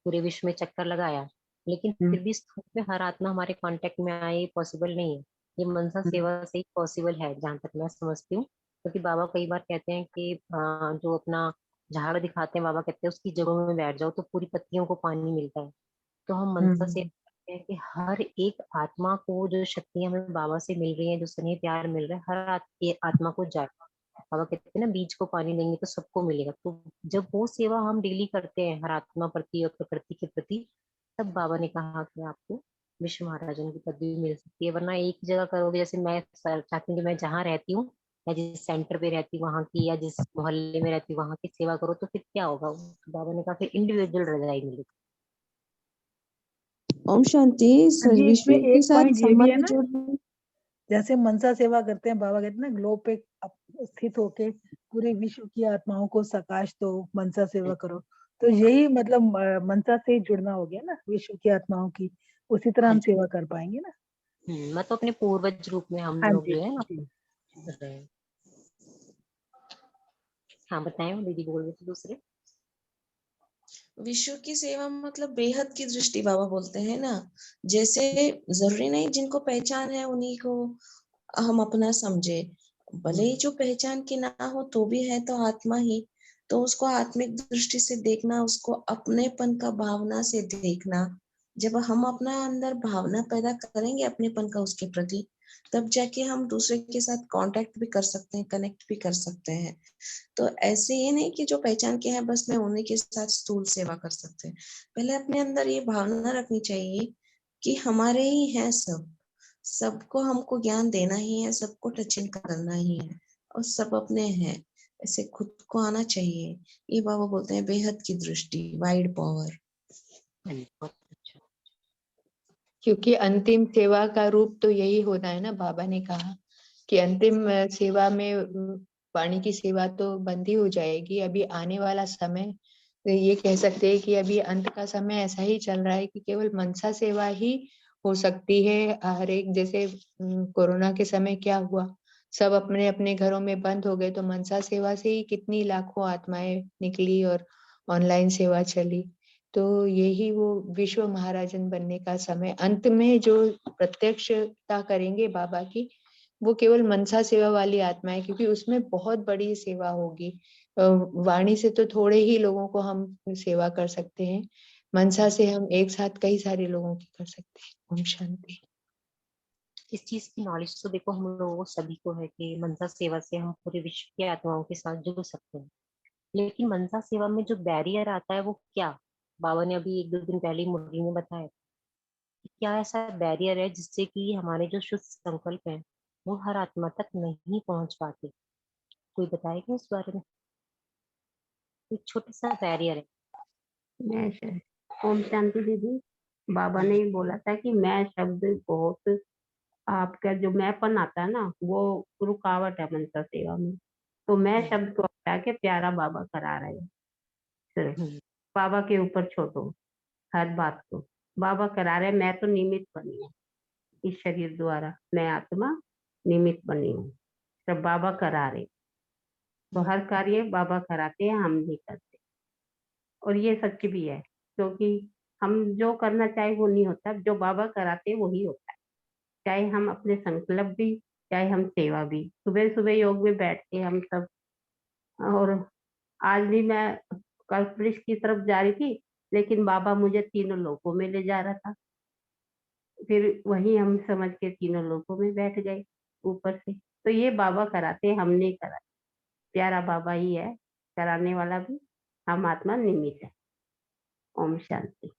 पूरे विश्व में चक्कर लगाया, लेकिन फिर भी स्थूल में हर आत्मा हमारे कांटेक्ट में आए, पॉसिबल नहीं है। ये मनसा सेवा से ही पॉसिबल है, जहां तक मैं समझती हूँ। क्योंकि बाबा कई बार कहते हैं कि जो अपना झाड़ दिखाते हैं, बाबा कहते हैं उसकी जड़ों में बैठ जाओ तो पूरी पत्तियों को पानी मिलता है। तो हम मनसा से कहते हैं कि हर एक आत्मा को जो शक्तियां हमें बाबा से मिल रही है, जो स्नेह प्यार मिल रहा है, हर आत्मा को जाए। बाबा कहते हैं ना, बीज को पानी देंगे तो सबको मिलेगा। तो जब वो सेवा हम डेली करते हैं हर आत्मा प्रति और प्रकृति के प्रति, तब बाबा ने कहा कि आपको विश्व महाराजन की पदवी मिल सकती है। वरना एक जगह करोगे, जैसे मैं चाहती हूँ कि मैं जहाँ रहती हूँ या जिस सेंटर पे रहती हूँ वहाँ की, या जिस मोहल्ले में रहती हूँ वहाँ की सेवा करो, तो फिर क्या होगा? बाबा ने कहा फिर इंडिविजुअल रजाई मिलेगी। ओम शांति। विश्व इसमें के एक साथ पॉइंट ये भी है संबंध ना, जोड़ना। जैसे मनसा सेवा करते हैं बाबा कहते हैं ना, ग्लोब पे स्थित होके पूरे विश्व की आत्माओं को सकाश दो, मनसा सेवा करो। तो यही मतलब मनसा से जुड़ना हो गया ना, विश्व की आत्माओं की। उसी तरह हम सेवा कर पाएंगे ना। मतलब अपने पूर्वज रूप में हम हाँ लोग जी, जो है ना जी। कर रहे हैं। हाँ बताएं, दीदी बोल रहे थे दूसरे। विश्व की सेवा मतलब बेहद की दृष्टि बाबा बोलते हैं ना। जैसे जरूरी नहीं जिनको पहचान है उन्हीं को हम अपना समझे, भले ही जो पहचान की ना हो तो भी है तो आत्मा ही। तो उसको आत्मिक दृष्टि से देखना, उसको अपनेपन का भावना से देखना। जब हम अपना अंदर भावना पैदा करेंगे अपनेपन का उसके प्रति, तब जाके हम दूसरे के साथ कांटेक्ट भी कर सकते हैं, कनेक्ट भी कर सकते हैं। तो ऐसे ये नहीं कि जो पहचान के हैं बस मैं उन्हीं के साथ स्थूल सेवा कर सकते हैं। पहले अपने अंदर ये भावना रखनी चाहिए कि हमारे ही हैं सब, सबको हमको ज्ञान देना ही है, सबको टचिंग करना ही है, और सब अपने हैं। ऐसे खुद को आना चाहिए। ये बाबा बोलते हैं बेहद की दृष्टि, वाइड पावर। क्योंकि अंतिम सेवा का रूप तो यही होता है ना। बाबा ने कहा कि अंतिम सेवा में वाणी की सेवा तो बंदी हो जाएगी। अभी आने वाला समय ये कह सकते हैं कि अभी अंत का समय ऐसा ही चल रहा है कि केवल मनसा सेवा ही हो सकती है। हर एक जैसे कोरोना के समय क्या हुआ, सब अपने अपने घरों में बंद हो गए, तो मनसा सेवा से ही कितनी लाखों आत्माएं निकली और ऑनलाइन सेवा चली। तो यही वो विश्व महाराजन बनने का समय, अंत में जो प्रत्यक्षता करेंगे बाबा की, वो केवल मनसा सेवा वाली आत्माएं, क्योंकि उसमें बहुत बड़ी सेवा होगी। वाणी से तो थोड़े ही लोगों को हम सेवा कर सकते हैं, मनसा से हम एक साथ कई सारे लोगों की कर सकते हैं। ओम शांति। इस चीज की नॉलेज तो देखो हम लोगों को सभी को है कि मनसा सेवा से हम पूरे विश्व की आत्माओं के साथ जुड़ सकते हैं, लेकिन मनसा सेवा में जो बैरियर आता है वो क्या, बाबा ने अभी 1-2 दिन पहले ही मुरली में बताया कि क्या ऐसा बैरियर है जिससे कि हमारे जो शुद्ध संकल्प है वो हर आत्मा तक नहीं पहुंच पाते। कोई बताएगा इस बारे में? एक छोटा सा बैरियर है। मैं ओम शांति दीदी, बाबा ने ही बोला था कि मैं शब्द बहुत, आपका जो मैंपन आता है ना वो रुकावट है मनसा सेवा में, तो मैं शब्द को हटा के प्यारा बाबा करा रहे हैं। सिर्फ बाबा के ऊपर छोड़ो हर बात को, बाबा करा रहे, मैं तो निमित्त बनी हूँ इस शरीर द्वारा, मैं आत्मा निमित्त बनी हूँ, सब बाबा करा रहे, तो हर कार्य बाबा कराते हैं, हम नहीं करते। और ये सच भी है, क्योंकि हम जो करना चाहे वो नहीं होता, जो बाबा कराते हैं वही होता है। चाहे हम अपने संकल्प भी, चाहे हम सेवा भी, सुबह सुबह योग में बैठ के हम सब, और आज भी मैं कल्पवृक्ष की तरफ जा रही थी, लेकिन बाबा मुझे तीनों लोकों में ले जा रहा था, फिर वही हम समझ के तीनों लोकों में बैठ गए ऊपर से। तो ये बाबा कराते, हमने करा, प्यारा बाबा ही है कराने वाला भी, हम आत्मा निमित्त है। ओम शांति।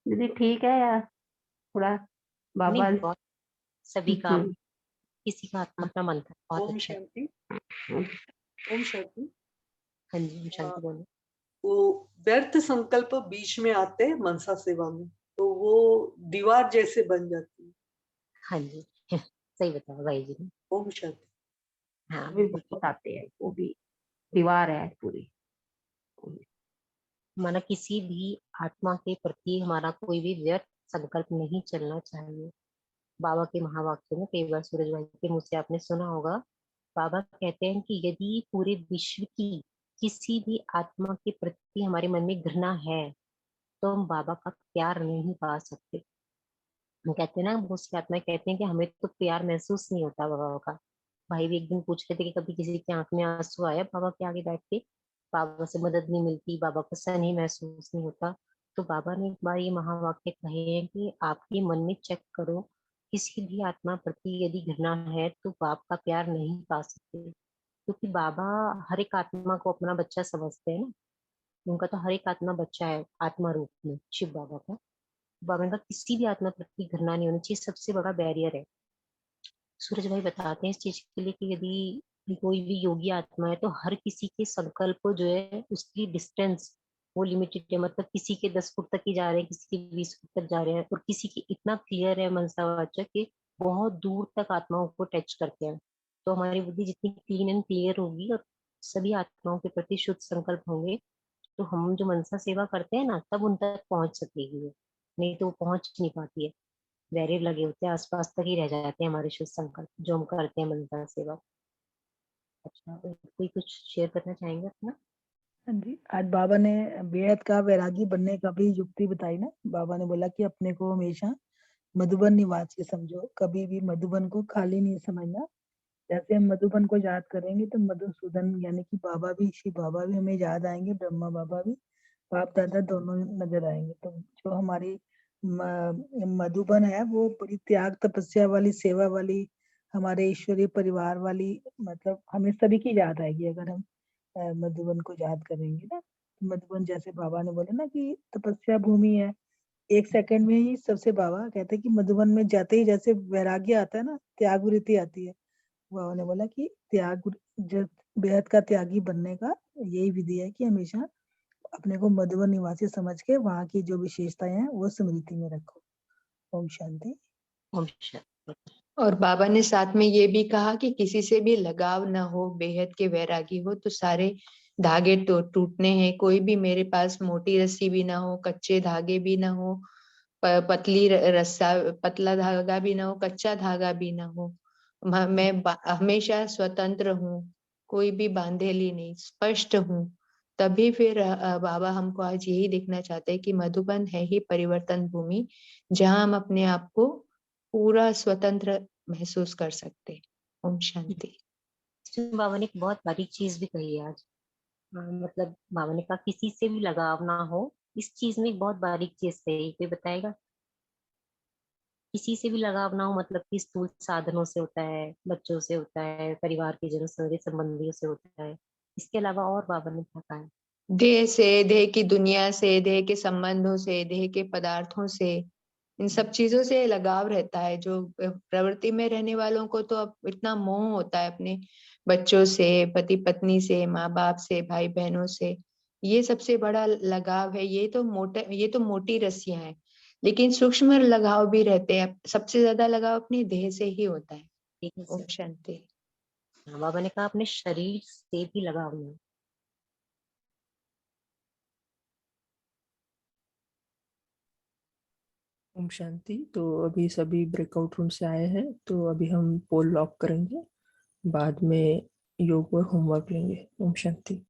दीदी ठीक है यार, थोड़ा बाबा नहीं, बहुत सभी का हम्म, किसी का अपना अपना मन था, बहुत ओम अच्छा है। शांति। ओम शांति। हाँ जी, ओम शांति बोलो। वो व्यर्थ संकल्प बीच में आते हैं मनसा सेवा में, तो वो दीवार जैसे बन जाती है। हाँ जी सही बताया भाई जी ने। ओम शांति। हाँ भी बहुत आते हैं, वो भी दीवार है पूरी। माना किसी भी आत्मा के प्रति हमारा कोई भी व्यर्थ संकल्प नहीं चलना चाहिए। बाबा के महावाक्य में कई बार सूरज भाई के मुंह से आपने सुना होगा, बाबा कहते हैं कि यदि पूरे विश्व की किसी भी आत्मा के प्रति हमारे मन में घृणा है तो हम बाबा का प्यार नहीं पा सकते। हम कहते हैं ना, बहुत सी आत्माएं कहते हैं कि हमें तो प्यार महसूस नहीं होता बाबा का। भाई भी एक दिन पूछ रहे थे कि कभी किसी की आंख में आंसू आया बाबा के आगे बैठ के, बाबा से मदद नहीं मिलती, बाबा को सन ही महसूस नहीं होता। तो बाबा ने एक बार ये महावाक्य कहे हैं कि आपके मन में चेक करो, किसी भी आत्मा प्रति यदि घृणा है तो बाप का प्यार नहीं पा सकते, क्योंकि बाबा हर एक आत्मा को अपना बच्चा समझते हैं ना। उनका तो हर एक आत्मा बच्चा है आत्मा रूप में शिव बाबा का। बाबा का किसी भी आत्मा प्रति घृणा नहीं होनी चाहिए, सबसे बड़ा बैरियर है। सूरज भाई बताते हैं इस चीज के लिए कि यदि कोई भी योगी आत्मा है तो हर किसी के संकल्प जो है उसकी डिस्टेंस वो लिमिटेड है, मतलब किसी के 10 फुट तक ही जा रहे हैं, किसी के 20 फुट तक जा रहे हैं, और किसी की इतना क्लियर है मनसावाचक कि बहुत दूर तक आत्माओं को टच करते हैं। तो हमारी बुद्धि जितनी क्लीन एंड क्लियर होगी और सभी आत्माओं के प्रति शुद्ध संकल्प होंगे, तो हम जो मनसा सेवा करते हैं ना तब उन तक पहुंच सकेगी वो, नहीं तो वो पहुंच नहीं पाती है। बैरियर लगे होते हैं, आसपास तक ही रह जाते हैं हमारे शुद्ध संकल्प जो हम करते हैं मनसा सेवा। अच्छा, कोई कुछ शेयर करना चाहेंगे अपना? हाँ जी, आज बाबा ने बेहद का वैरागी बनने का भी युक्ति बताई ना। बाबा ने बोला कि अपने को हमेशा मधुबन निवासी समझो, कभी भी मधुबन को खाली नहीं समझना। जैसे हम मधुबन को याद करेंगे तो मधुसूदन यानी कि बाबा भी, शिव बाबा भी हमें याद आएंगे, ब्रह्मा बाबा भी, बाप दादा दोनों नजर आएंगे। तो जो हमारी मधुबन है वो बड़ी त्याग तपस्या वाली, सेवा वाली, हमारे ईश्वरीय परिवार वाली, मतलब हमें सभी की याद आएगी अगर हम मधुबन को याद करेंगे ना। मधुबन जैसे बाबा ने बोले ना कि तपस्या भूमि है, एक सेकंड में ही सबसे, बाबा कहते हैं कि मधुबन में जाते ही जैसे वैराग्य आता है ना, त्याग वृत्ति आती है। बाबा ने बोला कि बेहद का त्यागी बनने का यही विधि है कि हमेशा अपने को मधुबन निवासी समझ के वहाँ की जो विशेषताएं हैं वो स्मृति में रखो। ओम शांति। ओम शांति। और बाबा ने साथ में ये भी कहा कि किसी से भी लगाव ना हो, बेहद के वैरागी हो, तो सारे धागे टूटने हैं, कोई भी मेरे पास मोटी रस्सी भी ना हो, कच्चे धागे भी ना हो, पतली रस्सा पतला धागा भी ना हो, कच्चा धागा भी ना हो। मैं हमेशा स्वतंत्र हूँ, कोई भी बांधेली नहीं, स्पष्ट हूँ। तभी फिर बाबा हमको आज यही देखना चाहते हैं कि मधुबन है ही परिवर्तन भूमि, जहाँ हम अपने आप को पूरा स्वतंत्र महसूस कर सकते हैं। ओम शांति। बाबा ने एक बहुत बारीक चीज भी कही है आज। मतलब बाबा ने कहा किसी से भी लगाव ना हो, इस चीज में एक बहुत बारीक चीज कही, कोई बताएगा? किसी से भी लगाव ना हो मतलब कि स्थूल साधनों से होता है, बच्चों से होता है, परिवार के जनों से, संबंधियों से होता है। इसके अलावा और बाबा ने क्या कहा है? देह से, देह की दुनिया से, देह के संबंधों से, देह के पदार्थों से, इन सब चीजों से लगाव रहता है। जो प्रवृत्ति में रहने वालों को तो अब इतना मोह होता है अपने बच्चों से, पति पत्नी से, माँ बाप से, भाई बहनों से, ये सबसे बड़ा लगाव है। ये तो मोटी रस्सियां हैं, लेकिन सूक्ष्म लगाव भी रहते हैं। सबसे ज्यादा लगाव अपनी देह से ही होता है। ठीक है ओम सर। शांति। बाबा ने कहा अपने शरीर से भी लगाव नहीं। ओम शांति। तो अभी सभी ब्रेकआउट रूम से आए हैं, तो अभी हम पोल लॉक करेंगे, बाद में योग और होमवर्क लेंगे। ओम शांति।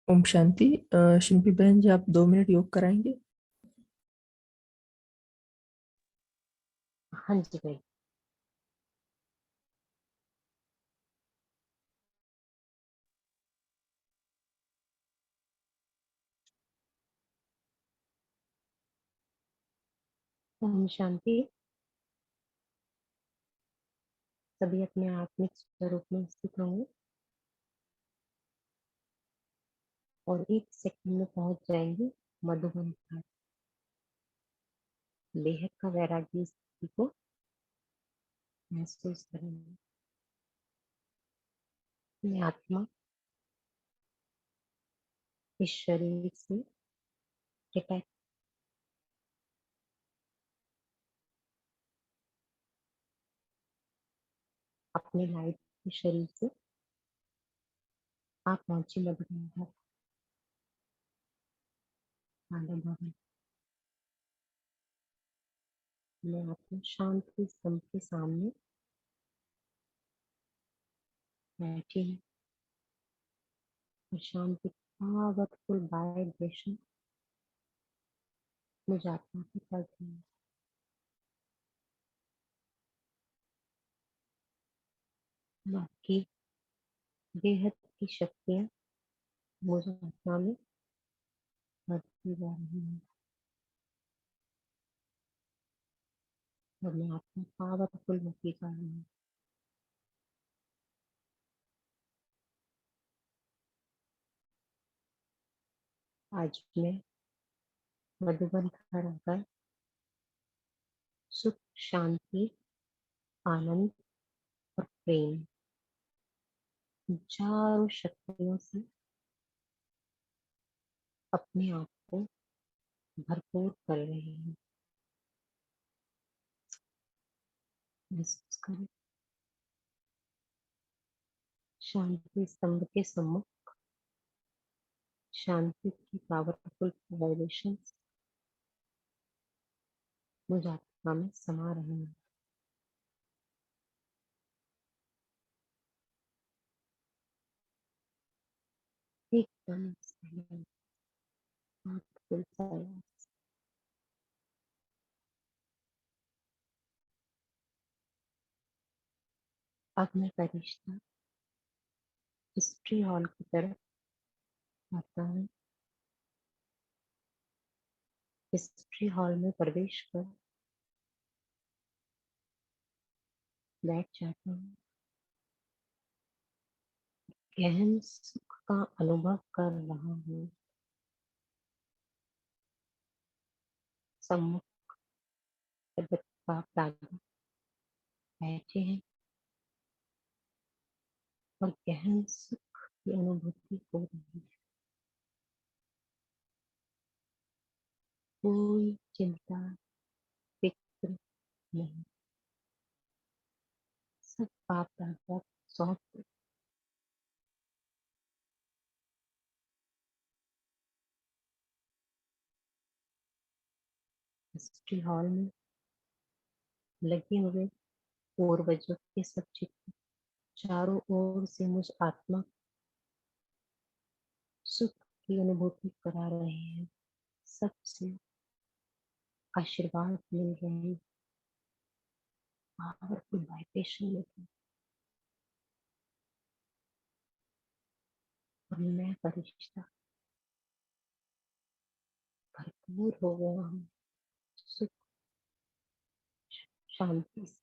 ओम शांति। शिल्पी बहन जी, आप 2 मिनट योग कराएंगे? हाँ जी भाई। ओम शांति। सभी अपने आत्मिक स्वरूप में स्थित होंगे और 1 सेकंड में पहुंच जाएंगे मधुबन घाट। बेहद का वैराग्य स्थिति को महसूस करेंगे। मैं आत्मा इस शरीर से डिटैच, अपने लाइट के शरीर से आप पहुंचे मधुबन घाट। आनंद भवन। मैं आत्मा शांति स्तंभ के सामने बैठी हूँ और शांति पावरफुल वाइब्रेशन मुझे आत्मा से कर रही है। बाकी बेहद की शक्तियाँ मुझे आत्मा में बढ़ती जा रही है और मैं आत्मा पावरफुल होती जा रही हूँ। आज मैं मधुबन घर आकर सुख, शांति, आनंद और प्रेम, चारों शक्तियों से अपने आप को भरपूर कर रही हूँ। महसूस करें। शांति स्तंभ के सम्मुख शांति की पावरफुल वाइब्रेशन मुझ आत्मा में समा रहे हैं। एकदम silent, powerful silence। अब मैं फरिश्ता हिस्ट्री हॉल की तरफ आता हूँ। हिस्ट्री हॉल में प्रवेश कर बैठ जाता हूँ। गहन सुख का अनुभव कर रहा हूँ। सम्मुख जगत का दादा बैठे हैं और गहन सुख की अनुभूति हो रही है। कोई चिंता फिक्र नहीं, सब पाप दादा सौंप दो। हिस्ट्री हॉल में लगे हुए पूर्वजों के सब चित्र चारों ओर से मुझ आत्मा सुख की अनुभूति करा रहे हैं। सबसे आशीर्वाद मिल रहे हैं, पावरफुल वाइब्रेशन मिल रही है। और मैं फरिश्ता भरपूर हो गया हूँ सुख शांति से।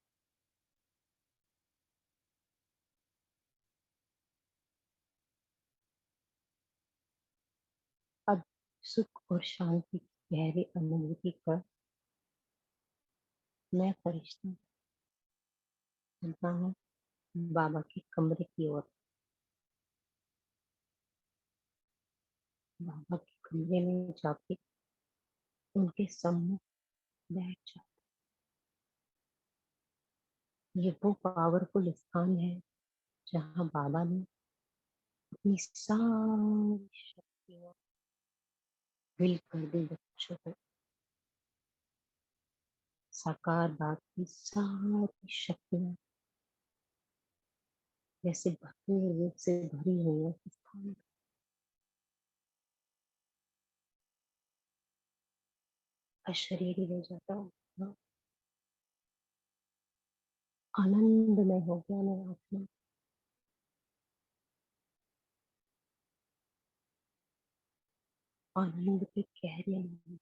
अब सुख और शांति की गहरी अनुभूति कर मैं फरिश्ता चलता हूँ बाबा के कमरे की ओर। बाबा के कमरे में जाके उनके सम्मुख बैठ जाता। ये वो पावरफुल स्थान है जहाँ बाबा ने अपनी सारी शक्तियाँ विल कर दी बच्चों को। साकार बात की सारी शक्तियाँ जैसे भरपूर रूप से भरी हुई है इस स्थान में। अशरीरी हो जाता हूँ, आनंद में हो गया मेरा आत्मा। आनंद की गहरी अनुभूति।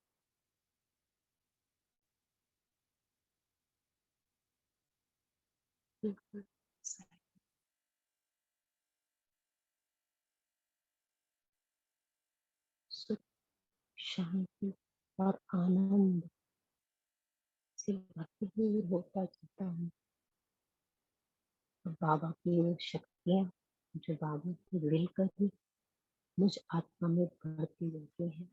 बिल्कुल सुख शांति और आनंद से भरपूर होता जाता हूँ। बाबा की वो शक्तियाँ जो बाबा की विल करती मुझ आत्मा में बढ़ती रहती हैं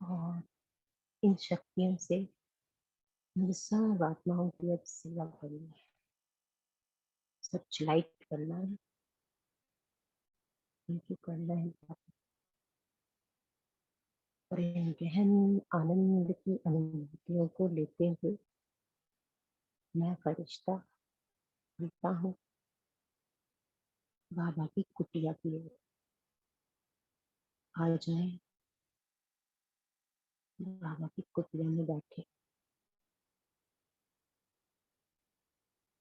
और इन शक्तियों से मुझे सब आत्माओं की अब सेवा करनी है, सच लाइट करना है, उनकी करना है। और इन गहन आनंद की अनुभूतियों को लेते हुए मैं फरिश्ता चलता हूँ बाबा की कुटिया की ओर। आ जाए बाबा की कुटिया में बैठे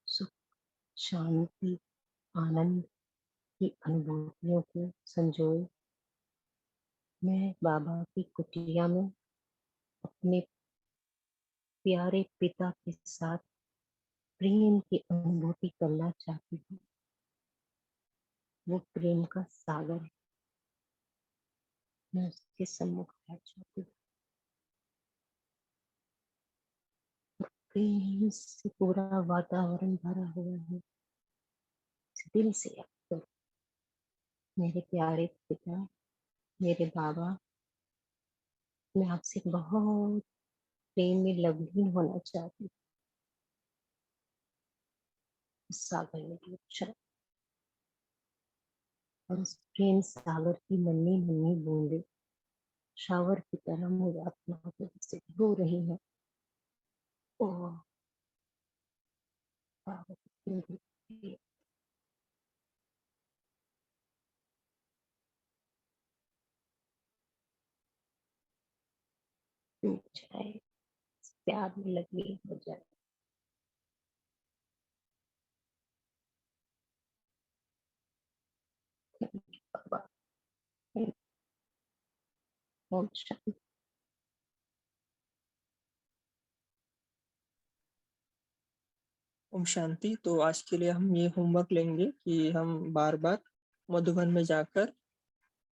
सुख शांति आनंद की अनुभूतियों को संजोए मैं बाबा की कुटिया में अपने प्यारे पिता के साथ प्रेम की अनुभूति करना चाहती हूँ। वो प्रेम का सागर है, मैं उसके सम्मुख बैठ जाती हूँ। प्रेम से पूरा वातावरण भरा हुआ है। दिल से याद करो मेरे प्यारे पिता, मेरे बाबा, मैं आपसे बहुत प्रेम में लवलीन होना चाहती हूँ। सागर में डूब और उस प्रेम सागर की नन्ही नन्ही बूंदे शावर की तरह मुझे आत्मा को से भिगो रही है। ओह, जाए प्यार में लगी हो जाए। बाबा ओम शांति। ओम शांति। तो आज के लिए हम ये होमवर्क लेंगे कि हम बार बार मधुबन में जाकर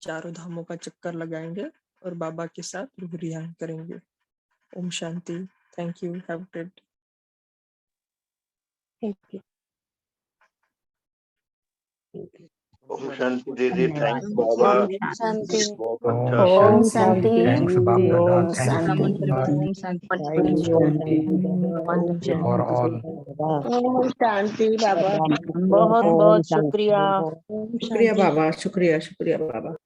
चारों धामों का चक्कर लगाएंगे और बाबा के साथ रूह रियान करेंगे। ओम शांति। Thank you. Have a great day. Thank you. ओम शांति दीदी, थैंक्स बाबा, ओम शांति। बहुत अच्छा ओम था। शांति। Thanks, Baba Dada. ओम Thanks, शांति। Baba. Wonderful For all. ओम शांति बाबा, बहुत बहुत शुक्रिया। शुक्रिया बाबा, शुक्रिया शुक्रिया बाबा।